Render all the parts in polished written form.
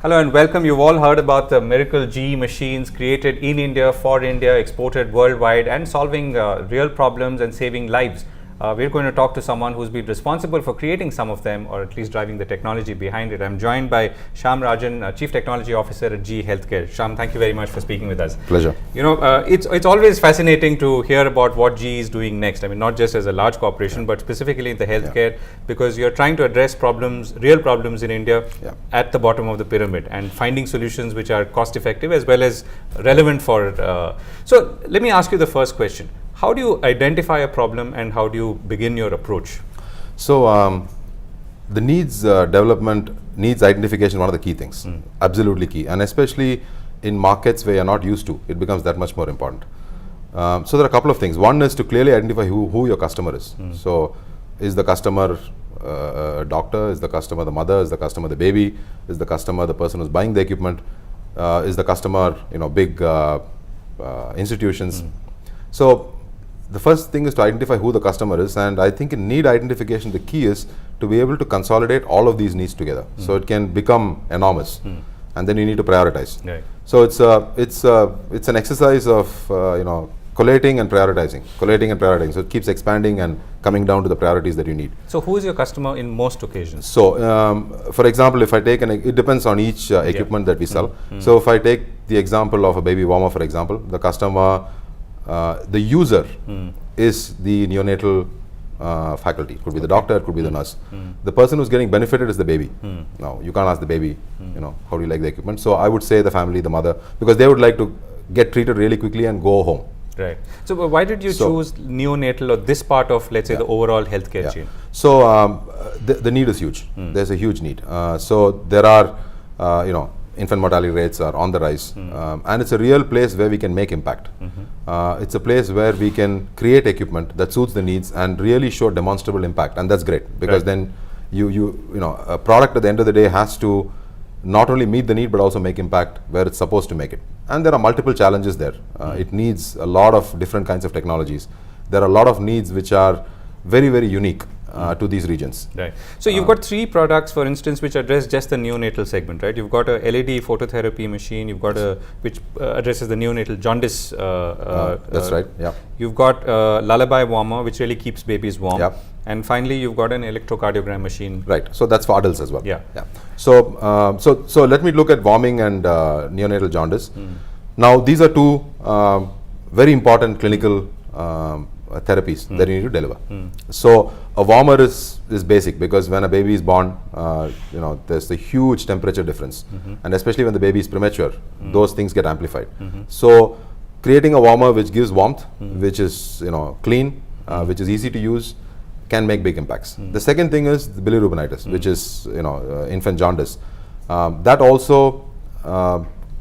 Hello and welcome. You've all heard about the miracle GE machines created in India, for India, exported worldwide and solving real problems and saving lives. We're going to talk to someone who's been responsible for creating some of them, or at least driving the technology behind it. I'm joined by Shyam Rajan, Chief Technology Officer at GE Healthcare. Shyam, thank you very much for speaking with us. Pleasure. You know, it's always fascinating to hear about what GE is doing next. I mean, not just as a large corporation, but specifically in the healthcare, because you're trying to address problems, real problems in India at the bottom of the pyramid, and finding solutions which are cost effective as well as relevant for. So let me ask you the first question. How do you identify a problem and how do you begin your approach? So the needs development, needs identification, one of the key things, absolutely key, and especially in markets where you're not used to, it becomes that much more important. So there are a couple of things. One is to clearly identify who your customer is. So is the customer a doctor, is the customer the mother, is the customer the baby, is the customer the person who's buying the equipment, is the customer big institutions. So the first thing is to identify who the customer is, and I think in need identification the key is to be able to consolidate all of these needs together, so it can become enormous, and then you need to prioritize. Right. So it's an exercise of collating and prioritizing. So it keeps expanding and coming down to the priorities that you need. So who is your customer in most occasions? So for example, if I take it depends on each equipment that we sell. So if I take the example of a baby warmer, for example, the customer, the user is the neonatal faculty. It could be the doctor, it could be the nurse. The person who's getting benefited is the baby. Now you can't ask the baby, how do you like the equipment? So I would say the family, the mother, because they would like to get treated really quickly and go home. Right. So why did you choose neonatal or this part of, let's say, the overall healthcare chain? So the need is huge. There's a huge need. So there are, infant mortality rates are on the rise, and it's a real place where we can make impact. It's a place where we can create equipment that suits the needs and really show demonstrable impact, and that's great, because then a product at the end of the day has to not only meet the need but also make impact where it's supposed to make it. And there are multiple challenges there. It needs a lot of different kinds of technologies. There are a lot of needs which are very, very unique to these regions. Right. So you've got three products, for instance, which address just the neonatal segment, right? You've got a LED phototherapy machine. You've got a which addresses the neonatal jaundice. That's right. Yeah. You've got a lullaby warmer, which really keeps babies warm. Yeah. And finally, you've got an electrocardiogram machine. Right. So that's for adults as well. Yeah. Yeah. So so let me look at warming and neonatal jaundice. Now these are two very important clinical therapies that you need to deliver. So a warmer is basic, because when a baby is born, there's a huge temperature difference, and especially when the baby is premature, those things get amplified. So creating a warmer which gives warmth, which is clean, which is easy to use, can make big impacts. The second thing is the bilirubinitis, which is infant jaundice. That also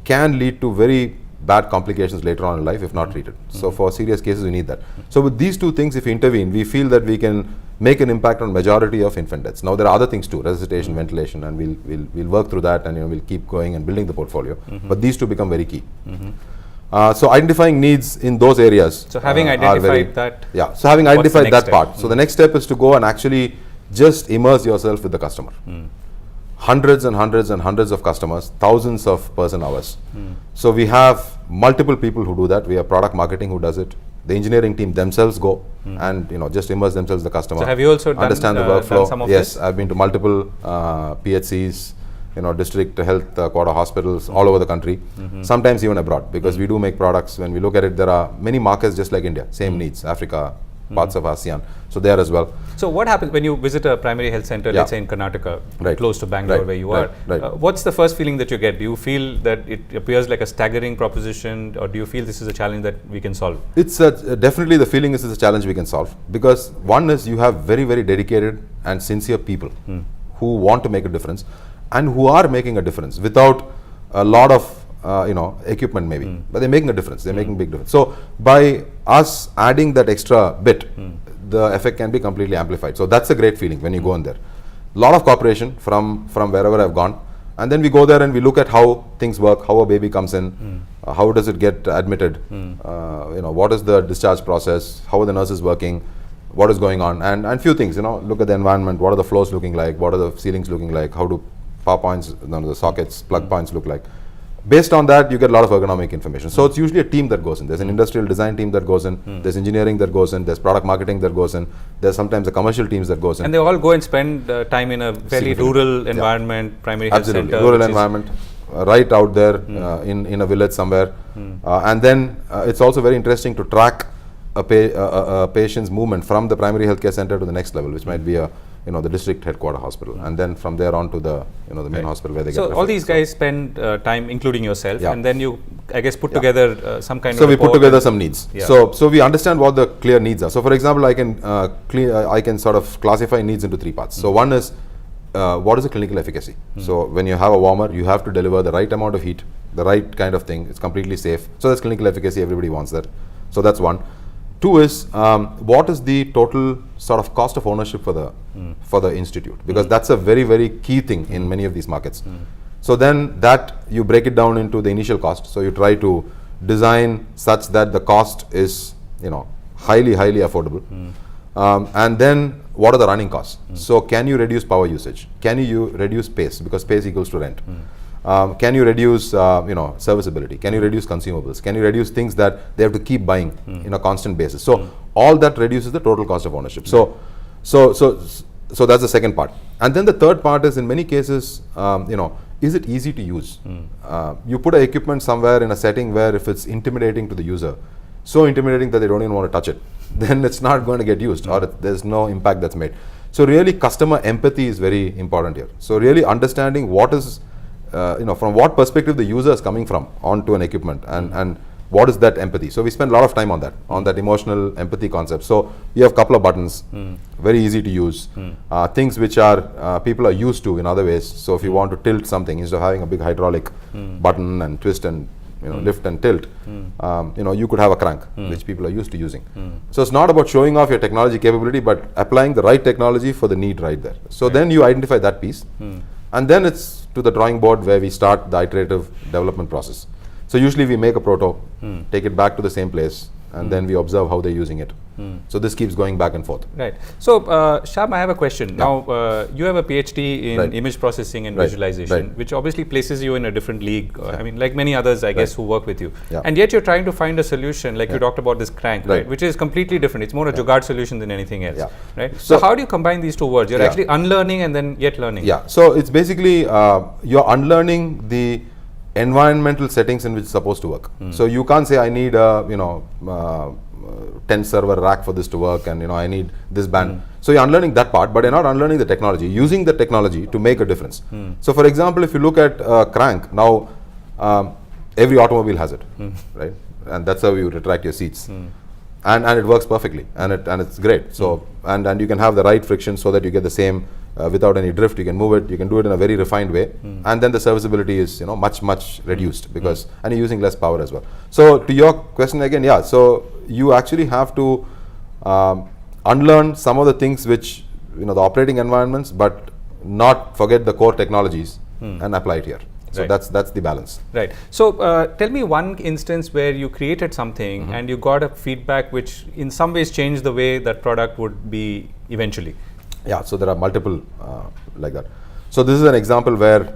can lead to very bad complications later on in life if not treated. So for serious cases we need that. So with these two things, if we intervene, we feel that we can make an impact on majority of infant deaths. Now there are other things too, resuscitation, ventilation, and we'll work through that, and we'll keep going and building the portfolio. But these two become very key. So identifying needs in those areas. So having identified that. Yeah. So having identified that part. So the next step is to go and actually just immerse yourself with the customer. Hundreds and hundreds and hundreds of customers, thousands of person hours. So we have multiple people who do that. We have product marketing who does it. The engineering team themselves go and just immerse themselves in the customer. So have you also understand done, the workflow? Done some of yes, this? I've been to multiple PHCs, district health quarter hospitals all over the country, sometimes even abroad, because we do make products. When we look at it, there are many markets just like India, same needs, Africa, parts of ASEAN, so there as well. So what happens when you visit a primary health center, let's say in Karnataka, close to Bangalore where you are? What's the first feeling that you get? Do you feel that it appears like a staggering proposition, or do you feel this is a challenge that we can solve? It's definitely the feeling is a challenge we can solve, because one is you have very, very dedicated and sincere people who want to make a difference and who are making a difference without a lot of equipment maybe, but they're making a difference. They're making a big difference. So by us adding that extra bit, the effect can be completely amplified. So that's a great feeling when you go in there. A lot of cooperation from wherever I've gone, and then we go there and we look at how things work, how a baby comes in, how does it get admitted, what is the discharge process, how are the nurses working, what is going on, and few things. Look at the environment. What are the floors looking like? What are the ceilings looking like? How do power points, the sockets, plug points look like. Based on that, you get a lot of ergonomic information. So it's usually a team that goes in. There's an industrial design team that goes in. There's engineering that goes in. There's product marketing that goes in. There's sometimes the commercial teams that goes in. And they all go and spend time in a fairly rural environment, primary health center. Absolutely, rural environment, right out there in a village somewhere. And then it's also very interesting to track a patient's movement from the primary healthcare center to the next level, which might be the district headquarter hospital, and then from there on to the the main hospital where they get referred. So all these guys spend time, including yourself, and then you, I guess, put together some kind of. So we put together some needs. So we understand what the clear needs are. So for example, I can sort of classify needs into three parts. So one is what is the clinical efficacy? So when you have a warmer, you have to deliver the right amount of heat, the right kind of thing. It's completely safe. So that's clinical efficacy. Everybody wants that. So that's one. Two is what is the total sort of cost of ownership for the institute, because that's a very, very key thing in many of these markets. So then that you break it down into the initial cost. So you try to design such that the cost is highly affordable. And then what are the running costs? So can you reduce power usage? Can you reduce space, because space equals to rent? Can you reduce serviceability? Can you reduce consumables? Can you reduce things that they have to keep buying in a constant basis? So all that reduces the total cost of ownership. So that's the second part. And then the third part is, in many cases, is it easy to use? You put an equipment somewhere in a setting where if it's intimidating to the user, so intimidating that they don't even want to touch it, then it's not going to get used, or there's no impact that's made. So really, customer empathy is very important here. So really understanding what is from what perspective the user is coming from onto an equipment, and what is that empathy. So we spend a lot of time on that emotional empathy concept. So you have a couple of buttons, very easy to use, things which are people are used to in other ways. So if you want to tilt something, instead of having a big hydraulic button and twist and lift and tilt, you could have a crank, which people are used to using. So it's not about showing off your technology capability, but applying the right technology for the need right there. So then you identify that piece, and then it's to the drawing board where we start the iterative development process. So usually we make a proto, take it back to the same place, and then we observe how they're using it. So this keeps going back and forth. Right. So Shyam, I have a question. Now you have a PhD in image processing and visualization, which obviously places you in a different league. I mean, like many others, I guess, who work with you. And yet you're trying to find a solution, like you talked about this crank, right, which is completely different. It's more a jugaad solution than anything else. Right. So how do you combine these two words? You're actually unlearning and then yet learning. So it's basically you're unlearning the environmental settings in which it's supposed to work. So you can't say I need a 10 server rack for this to work, and I need this band. So you're unlearning that part, but you're not unlearning the technology, using the technology to make a difference. So for example, if you look at crank, now every automobile has it, right? And that's how you retract your seats. And it works perfectly, and it's great. So and you can have the right friction so that you get the same without any drift. You can move it, you can do it in a very refined way, and then the serviceability is much reduced, because and you're using less power as well. So to your question again, so you actually have to unlearn some of the things which the operating environments, but not forget the core technologies and apply it here. So that's the balance. Right. So tell me one instance where you created something and you got a feedback which in some ways changed the way that product would be eventually. So there are multiple like that. So this is an example where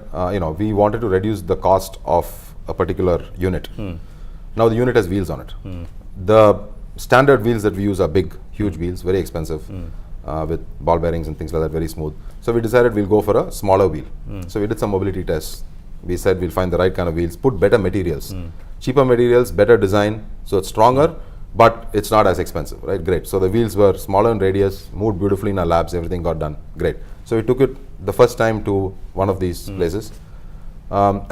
we wanted to reduce the cost of a particular unit. Now the unit has wheels on it. The standard wheels that we use are big, huge wheels, very expensive, with ball bearings and things like that, very smooth. So we decided we'll go for a smaller wheel. So we did some mobility tests. We said we'll find the right kind of wheels, put better materials, cheaper materials, better design, so it's stronger, but it's not as expensive, right? Great. So the wheels were smaller in radius, moved beautifully in our labs, everything got done. Great. So we took it the first time to one of these places, so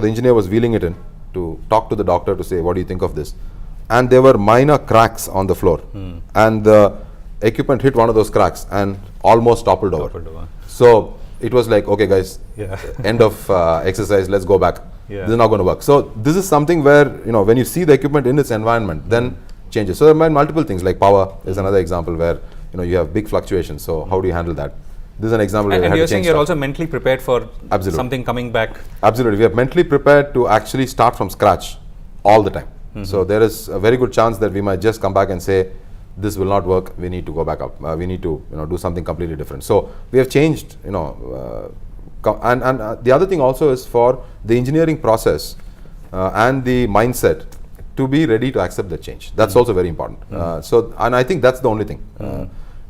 the engineer was wheeling it in to talk to the doctor to say, what do you think of this? And there were minor cracks on the floor, and the equipment hit one of those cracks and almost toppled over. So it was like, okay guys, end of exercise, let's go back. This is not going to work. So this is something where, when you see the equipment in its environment, then changes. So there are multiple things, like power is another example where, you have big fluctuations. So how do you handle that? This is an example where and you're saying you're also mentally prepared for something coming back. Absolutely. We are mentally prepared to actually start from scratch all the time. So there is a very good chance that we might just come back and say, this will not work, we need to go back up, we need to do something completely different. So we have changed, and the other thing also is for the engineering process and the mindset to be ready to accept the change. That's also very important. And I think that's the only thing.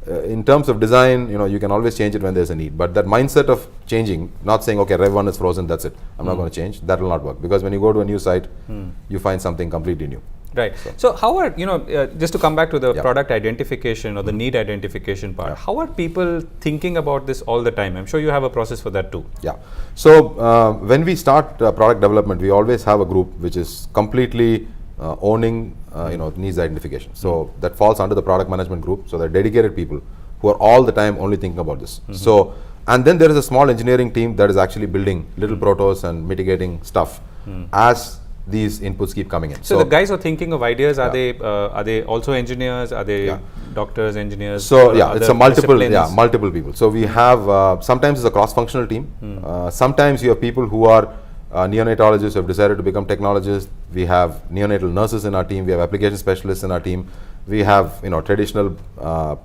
In terms of design, you can always change it when there's a need, but that mindset of changing, not saying, okay, Rev 1 is frozen, that's it, I'm not going to change, that will not work, because when you go to a new site, you find something completely new. Right. So how are, just to come back to the product identification or the need identification part, how are people thinking about this all the time? I'm sure you have a process for that too. Yeah. So when we start product development, we always have a group which is completely owning needs identification. So that falls under the product management group. So they're dedicated people who are all the time only thinking about this. So, and then there is a small engineering team that is actually building little protos and mitigating stuff as these inputs keep coming in. So the guys are thinking of ideas. Are they also engineers? Are they doctors, engineers? So it's a multiple people. So we have sometimes it's a cross-functional team. Sometimes you have people who are neonatologists who have decided to become technologists. We have neonatal nurses in our team. We have application specialists in our team. We have traditional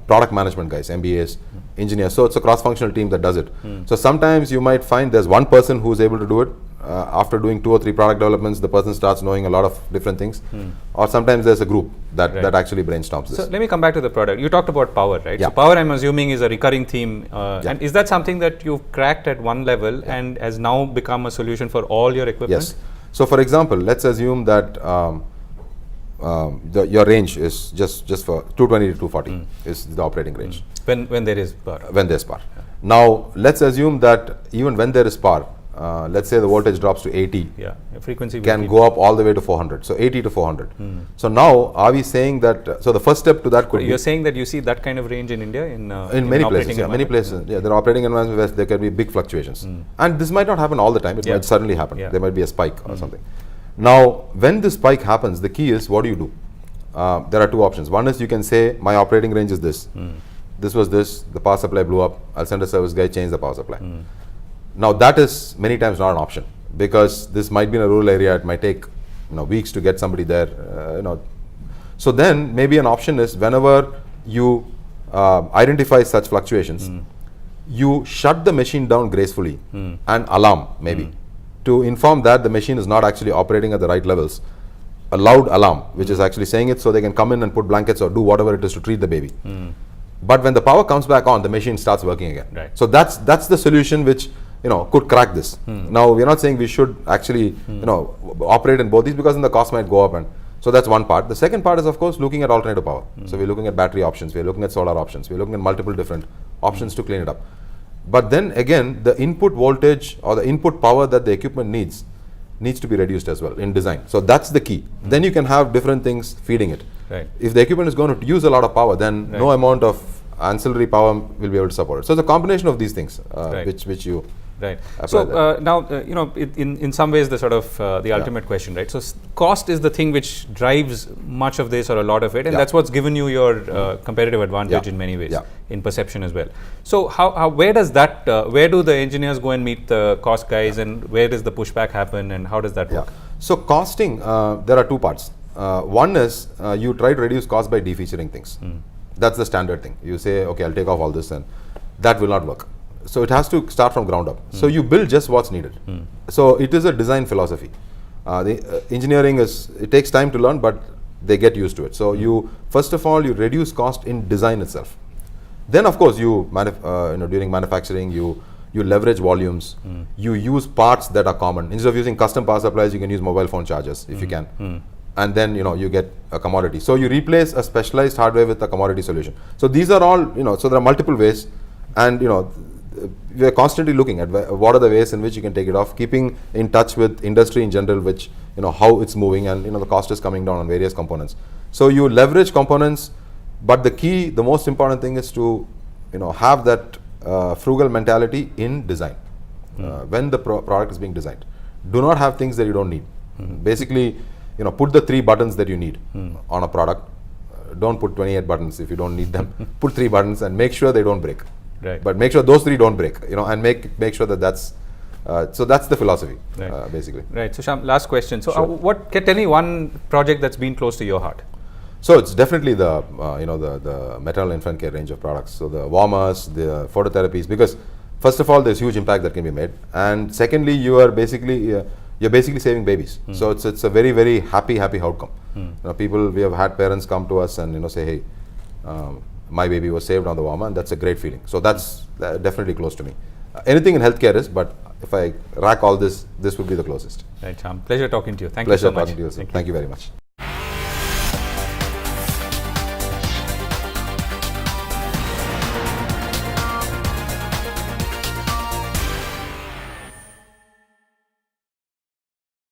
product management guys, MBAs, engineers. So it's a cross-functional team that does it. So sometimes you might find there's one person who is able to do it. After doing 2 or 3 product developments, the person starts knowing a lot of different things. Or sometimes there's a group that actually brainstorms this. So let me come back to the product. You talked about power, right? So power, I'm assuming, is a recurring theme. And is that something that you've cracked at one level and has now become a solution for all your equipment? Yes. So for example, let's assume that your range is just for 220 to 240 is the operating range. When there is power. When there's power. Now let's assume that even when there is power, let's say the voltage drops to 80, frequency can go up all the way to 400. So 80 to 400. So now are we saying that, so the first step to that could be... You're saying that you see that kind of range in India? In many places, many places. Yeah, there are operating environments where there can be big fluctuations. And this might not happen all the time, it might suddenly happen. There might be a spike or something. Now, when this spike happens, the key is, what do you do? There are 2 options. One is you can say, my operating range is this. This was this, the power supply blew up, I'll send a service guy, change the power supply. Now that is many times not an option, because this might be in a rural area, it might take weeks to get somebody there. So then maybe an option is, whenever you identify such fluctuations, you shut the machine down gracefully and alarm maybe to inform that the machine is not actually operating at the right levels. A loud alarm which is actually saying it, so they can come in and put blankets or do whatever it is to treat the baby. But when the power comes back on, the machine starts working again. Right. So that's the solution which could crack this. Now we're not saying we should actually operate in both these, because then the cost might go up, and so that's one part. The second part is, of course, looking at alternative power. So we're looking at battery options, we're looking at solar options, we're looking at multiple different options to clean it up. But then again, the input voltage or the input power that the equipment needs to be reduced as well in design. So that's the key. Then you can have different things feeding it. Right. If the equipment is going to use a lot of power, then no amount of ancillary power will be able to support it. So it's a combination of these things which you So now in some ways the sort of the ultimate question, right? So cost is the thing which drives much of this or a lot of it, and that's what's given you your competitive advantage in many ways, in perception as well. So where does that where do the engineers go and meet the cost guys, and where does the pushback happen, and how does that work? So costing, there are 2 parts. One is you try to reduce cost by defeaturing things. That's the standard thing. You say, okay, I'll take off all this, and that will not work. So it has to start from ground up. So you build just what's needed. So it is a design philosophy. The engineering it takes time to learn, but they get used to it. So you, first of all, you reduce cost in design itself. Then of course you during manufacturing you leverage volumes. You use parts that are common. Instead of using custom power supplies, you can use mobile phone chargers if you can. And then you get a commodity. So you replace a specialized hardware with a commodity solution. So these are all so there are multiple ways, and we are constantly looking at what are the ways in which you can take it off, keeping in touch with industry in general, which how it's moving, and the cost is coming down on various components. So you leverage components, but the most important thing is to have that frugal mentality in design. When the product is being designed, do not have things that you don't need. Basically, put the 3 buttons that you need on a product. Don't put 28 buttons if you don't need them. Put 3 buttons and make sure they don't break. Right. But make sure those 3 don't break, and make sure that's so that's the philosophy, basically. Right. So Shyam, last question. So tell me one project that's been close to your heart. So it's definitely the the maternal infant care range of products. So the warmers, the phototherapies, because first of all, there's huge impact that can be made, and secondly, you are basically you're basically saving babies. So it's a very happy outcome. People, we have had parents come to us and say, hey, my baby was saved on the warmer, and that's a great feeling. So that's definitely close to me. Anything in healthcare is, but if I rack all this would be the closest. Right, Shyam. Pleasure talking to you. Thank Pleasure you so much. talking to you, sir. Thank you very much.